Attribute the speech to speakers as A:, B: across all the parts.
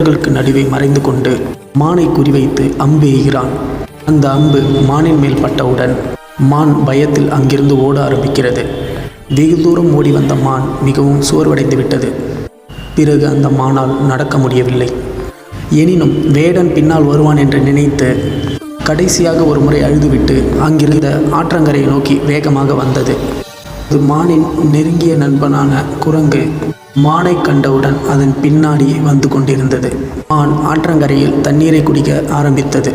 A: புதர்களுக்கு நடுவே மறைந்து கொண்டு மானை குறிவைத்து அம்பு எய்கிறான். அந்த அம்பு மானின் மேல் பட்டவுடன் மான் பயத்தில் அங்கிருந்து ஓட ஆரம்பிக்கிறது. வெகு தூரம் ஓடி வந்த மான் மிகவும் சோர்வடைந்து விட்டது. பிறகு அந்த மானால் நடக்க முடியவில்லை. எனினும் வேடன் பின்னால் வருவான் என்று நினைத்து கடைசியாக ஒரு முறை அழுதுவிட்டு அங்கிருந்த ஆற்றங்கரையை நோக்கி வேகமாக வந்தது. அது மானின் நெருங்கிய நண்பனான குரங்கு மானை கண்டவுடன் அதன் பின்னாடி வந்து கொண்டிருந்தது. மான் ஆற்றங்கரையில் தண்ணீரை குடிக்க ஆரம்பித்தது.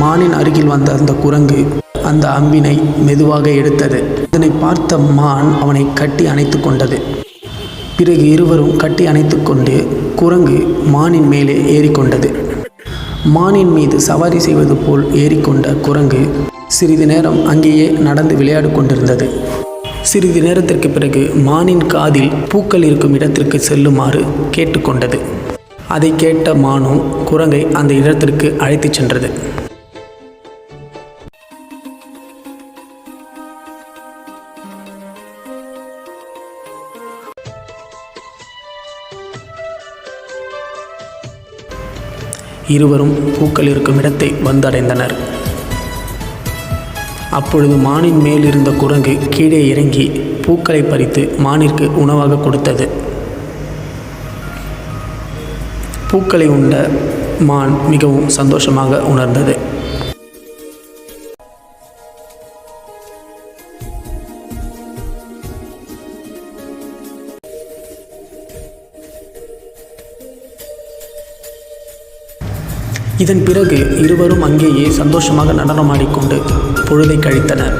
A: மானின் அருகில் வந்த அந்த குரங்கு அந்த அம்பினை மெதுவாக எடுத்தது. இதனை பார்த்த மான் அவனை கட்டி அணைத்து கொண்டது. பிறகு இருவரும் கட்டி அணைத்து கொண்டு குரங்கு மானின் மேலே ஏறிக்கொண்டது. மானின் மீது சவாரி செய்வது போல் ஏறிக்கொண்ட குரங்கு சிறிது நேரம் அங்கேயே நடந்து விளையாடு கொண்டிருந்தது. சிறிது நேரத்திற்கு பிறகு மானின் காதில் பூக்கள் இருக்கும் இடத்திற்கு செல்லுமாறு கேட்டுக்கொண்டது. அதை கேட்ட மானும் குரங்கை அந்த இடத்திற்கு அழைத்துச் சென்றது. இருவரும் பூக்கள் இருக்கும் இடத்தை வந்தடைந்தனர். அப்பொழுது மானின் மேலிருந்த குரங்கு கீழே இறங்கி பூக்களை பறித்து மானிற்கு உணவாக கொடுத்தது. பூக்களை உண்ட மான் மிகவும் சந்தோஷமாக உணர்ந்தது. இதன் பிறகு இருவரும் அங்கேயே சந்தோஷமாக நடனமாடிக்கொண்டு பொழுதை கழித்தனர்.